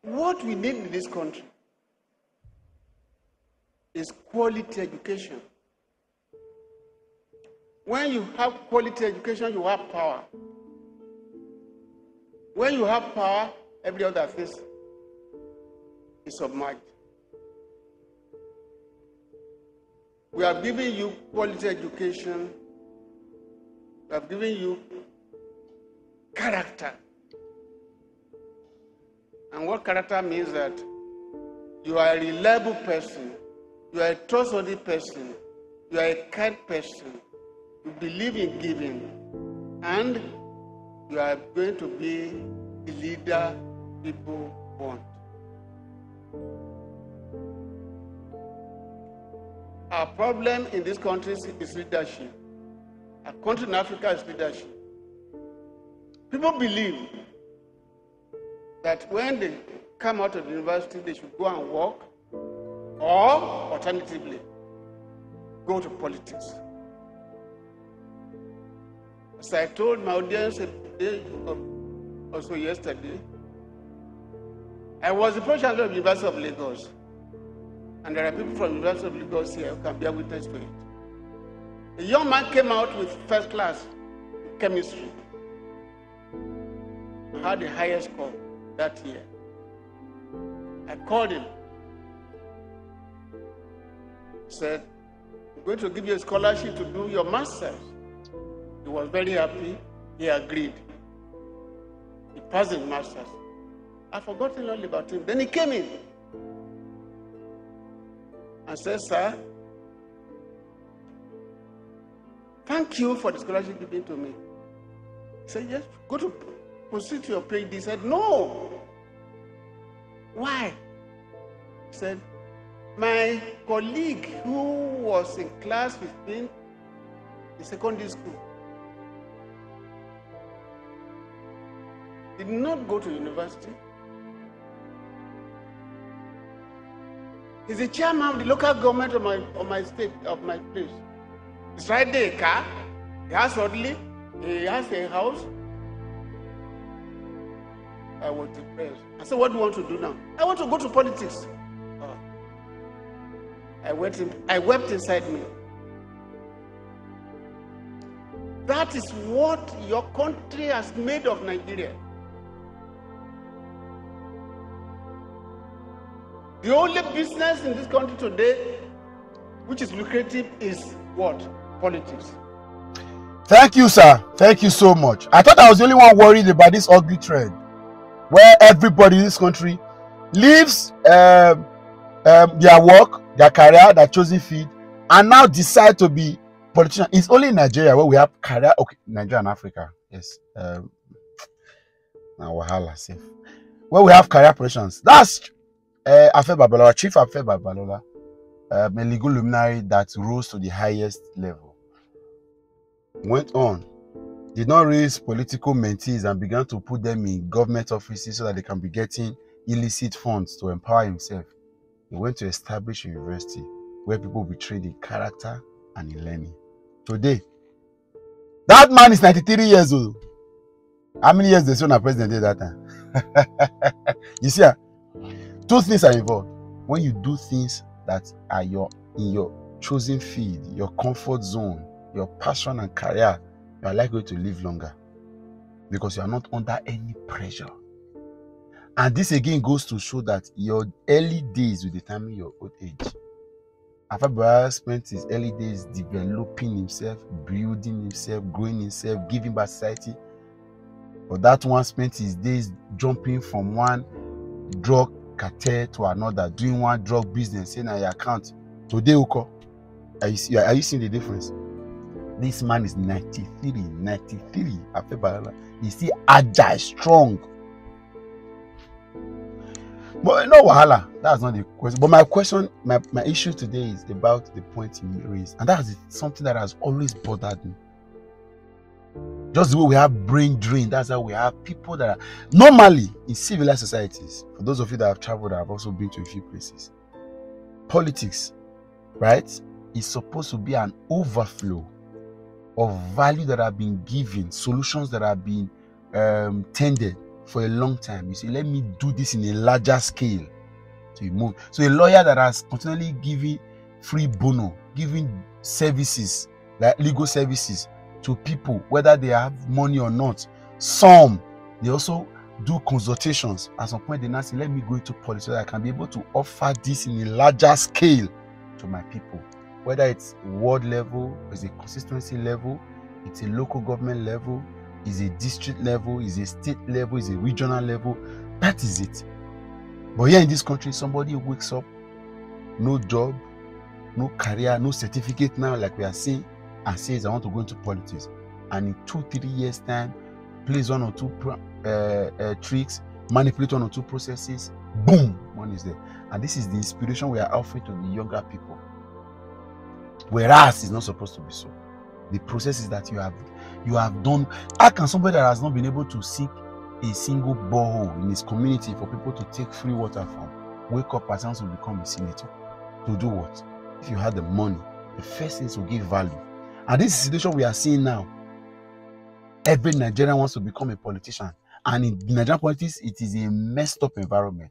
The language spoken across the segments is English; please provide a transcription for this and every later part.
What we need in this country is quality education. When you have quality education, you have power. When you have power, every other thing is submerged. We are giving you quality education. We have given you character. And what character means that you are a reliable person, you are a trustworthy person, you are a kind person, you believe in giving, and you are going to be the leader people want. Our problem in this country is leadership. Our country in Africa is leadership. People believe that when they come out of the university, they should go and work, or alternatively, go to politics. As I told my audience also yesterday, I was the Pro Chancellor of the University of Lagos, and there are people from the University of Lagos here who can be a witness to it. A young man came out with first class chemistry, and had the highest score that year. I called him. He said, "I'm going to give you a scholarship to do your master's." He was very happy. He agreed. He passed his master's. I've forgotten all about him. Then he came in and said, "Sir, thank you for the scholarship given to me." He said, "Yes, go to proceed to your PhD." He said, "No." "Why?" He said, "My colleague who was in class with me in secondary school did not go to university. He's the chairman of the local government of my state, of my place. He's riding a car, he has orderly, he has a house." I was depressed. I said, "What do you want to do now?" "I want to go to politics." Oh. I wept inside me. That is what your country has made of Nigeria. The only business in this country today which is lucrative is what? Politics. Thank you, sir. Thank you so much. I thought I was the only one worried about this ugly trend where everybody in this country leaves their work, their career, their chosen field, and now decide to be politicians. It's only in Nigeria where we have career. Okay, Nigeria and Africa. Yes. Now Wahala safe. Where we have career politicians. That's Afe Babalola, Chief Afe Babalola, a legal luminary that rose to the highest level. Went on, did not raise political mentees and began to put them in government offices so that they can be getting illicit funds to empower himself. He went to establish a university where people will be trained in character and in learning. Today, that man is 93 years old. How many years the son of president did that time? You see, two things are involved. When you do things that are in your chosen field, your comfort zone, your passion and career, you are likely to live longer because you are not under any pressure. And this again goes to show that your early days will determine your old age. Afe Babalola spent his early days developing himself, building himself, growing himself, giving back to society. But that one spent his days jumping from one drug cartel to another, doing one drug business, saying your account. Today, Uko, are you seeing the difference? This man is 93, Afe Babalola. He's still agile, strong. But no wahala, that's not the question. But my question, my issue today is about the point he raised. And that is something that has always bothered me. Just the way we have brain drain, that's how we have people that are normally in civilized societies. For those of you that have traveled, I've also been to a few places. Politics, right, is supposed to be an overflow of value that have been given, solutions that have been tended for a long time. You say, let me do this in a larger scale. So you move. So a lawyer that has continually given free bono, giving services, like legal services to people, whether they have money or not. Some, they also do consultations. At some point, they now say, let me go into politics so that I can be able to offer this in a larger scale to my people. Whether it's world level, it's a constituency level, it's a local government level, it's a district level, it's a state level, it's a regional level. That is it. But here in this country, somebody wakes up, no job, no career, no certificate now, like we are seeing, and says, I want to go into politics. And in 2-3 years' time, plays 1 or 2 tricks, manipulate 1 or 2 processes, boom, money is there. And this is the inspiration we are offering to the younger people. Whereas it's not supposed to be so. The processes that you have done. How can somebody that has not been able to seek a single borehole in his community for people to take free water from, wake up and to become a senator? To do what? If you had the money, the first thing is to give value. And this is the situation we are seeing now. Every Nigerian wants to become a politician. And in Nigerian politics, it is a messed up environment.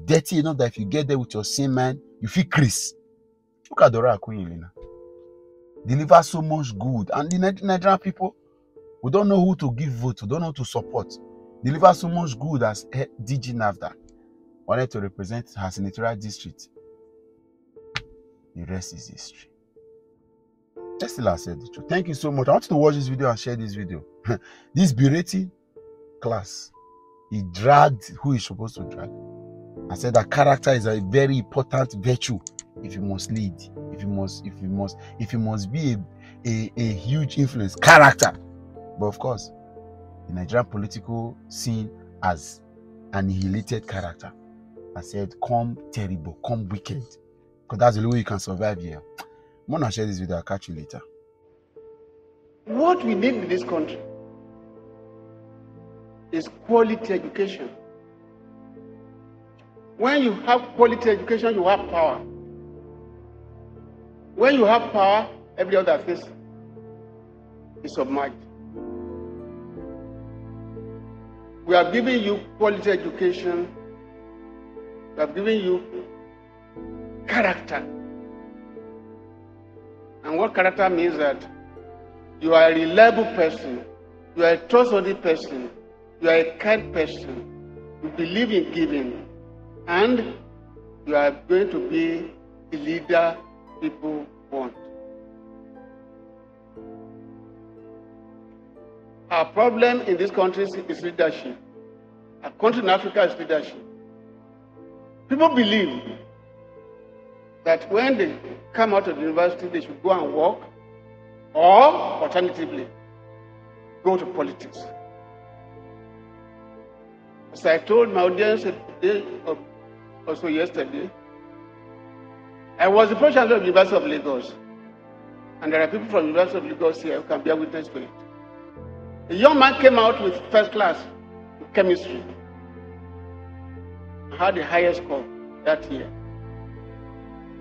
Dirty enough that if you get there with your same man, you feel Chris. Look at Dora Akunyelina. Deliver so much good. And the Nigerian people, we don't know who to give vote, we don't know who to support. Deliver so much good as DG NAFDA wanted to represent her senatorial district. The rest is history. Let's still have said the truth. Thank you so much. I want you to watch this video and share this video. This berating class, he dragged who he's supposed to drag. I said that character is a very important virtue if you must lead, if you must be a huge influence. Character. But of course, the Nigerian political scene has annihilated character. I said, come terrible, come wicked. Because that's the only way you can survive here. I'm going to share this video. I'll catch you later. What we need in this country is quality education. When you have quality education, you have power. When you have power, every other thing is submerged. We are giving you quality education. We are giving you character. And what character means that you are a reliable person, you are a trustworthy person, you are a kind person, you believe in giving, and you are going to be the leader people want. Our problem in this country is leadership. Our country in Africa is leadership. People believe that when they come out of the university, they should go and work, or alternatively, go to politics. As I told my audience today, also yesterday, I was the president of the University of Lagos, and there are people from the University of Lagos here who can bear witness to it. A young man came out with first class in chemistry, and had the highest score that year.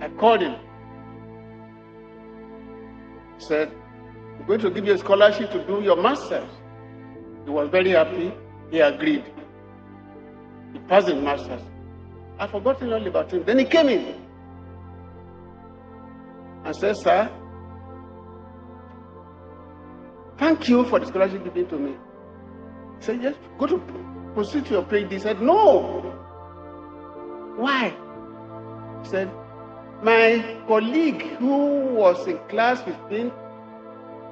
I called him. He said, "I'm going to give you a scholarship to do your master's." He was very happy. He agreed. He passed his master's. I've forgotten all about him. Then he came in and said, "Sir, thank you for the scholarship given to me." He said, "Yes, go to proceed to your PhD." He said, "No." "Why?" He said, "My colleague who was in class with me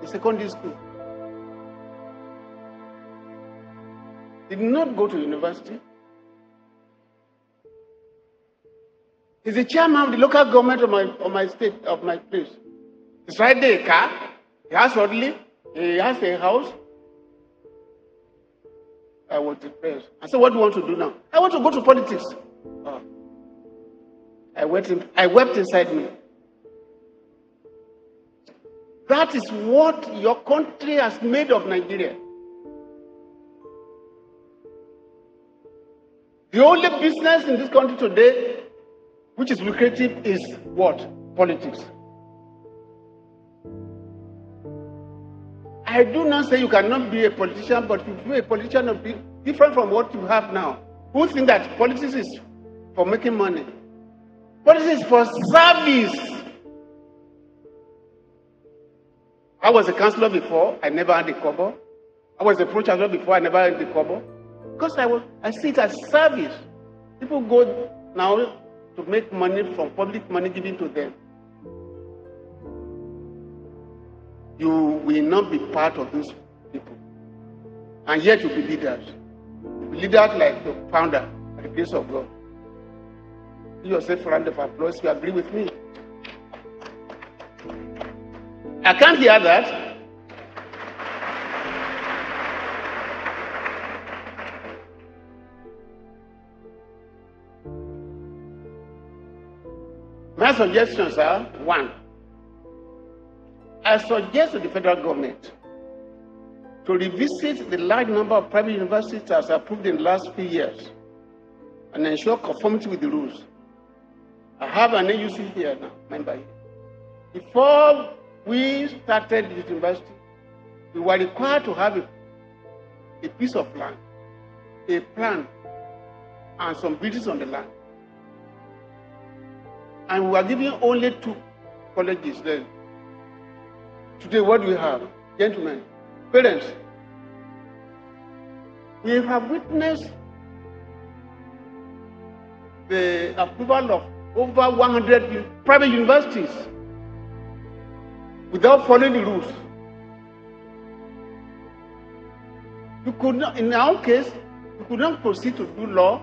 in secondary school did not go to university. He's the chairman of the local government of my state, of my place. He's right there, a car, he has orderly, he has a house." I was depressed. I said, "What do you want to do now?" "I want to go to politics." Oh. I wept inside me. That is what your country has made of Nigeria. The only business in this country today which is lucrative is what? Politics. I do not say you cannot be a politician, but if you be a politician, be different from what you have now. Who think that politics is for making money? Politics is for service. I was a councillor before, I never had a kobo. I was a pro-chancellor before, I never had a kobo. Because I see it as service. People go now to make money from public money given to them. You will not be part of those people. And yet you'll be leaders. You'll be leaders like the founder by the grace of God. Give yourself a round of applause if you agree with me. I can't hear that. My suggestions are: 1, I suggest to the federal government to revisit the large number of private universities as approved in the last few years and ensure conformity with the rules. I have an AUC here now, member here. Before we started this university, we were required to have a piece of land, a plan, and some buildings on the land. And we were given only 2 colleges then. Today, what do we have? Gentlemen, parents, we have witnessed the approval of over 100 private universities without following the rules. You could not, in our case, you could not proceed to do law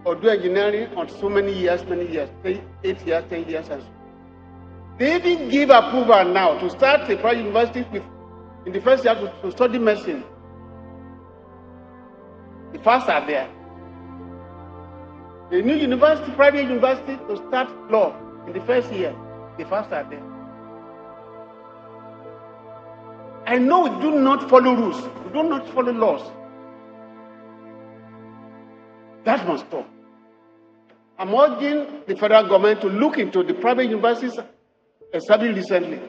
or do engineering on so many years, 8 years, 10 years, and so. They even give approval now to start a private university in the first year to study medicine. The facts are there. The new university, private university, to start law in the first year. The facts are there. I know we do not follow rules. We do not follow laws. That must stop. I'm urging the federal government to look into the private universities established recently.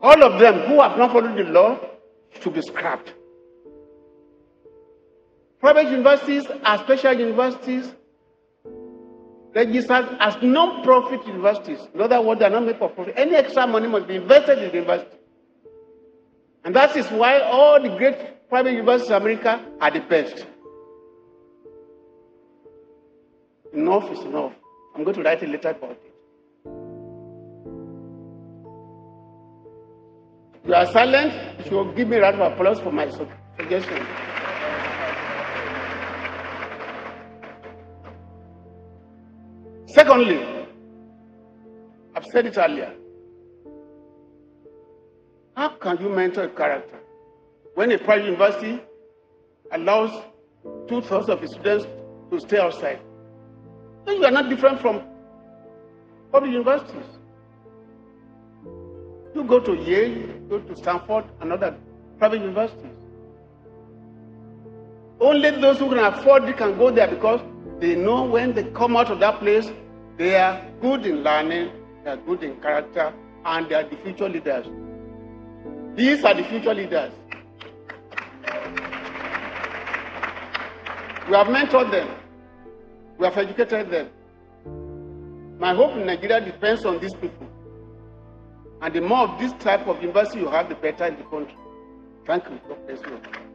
All of them who have not followed the law should be scrapped. Private universities are special universities registered as non-profit universities. In other words, they are not made for profit. Any extra money must be invested in the university. And that is why all the great private universities in America are the best. Enough is enough. I'm going to write a letter about it. You are silent. You should give me a round of applause for my suggestion. Secondly, I've said it earlier. How can you mentor a character when a private university allows 2/3 of its students to stay outside? Then you are not different from public universities. You go to Yale, you go to Stanford, and other private universities. Only those who can afford it can go there because they know when they come out of that place, they are good in learning, they are good in character, and they are the future leaders. These are the future leaders. We have mentored them. We have educated them. My hope in Nigeria depends on these people. And the more of this type of university you have, the better in the country. Thank you. God bless you.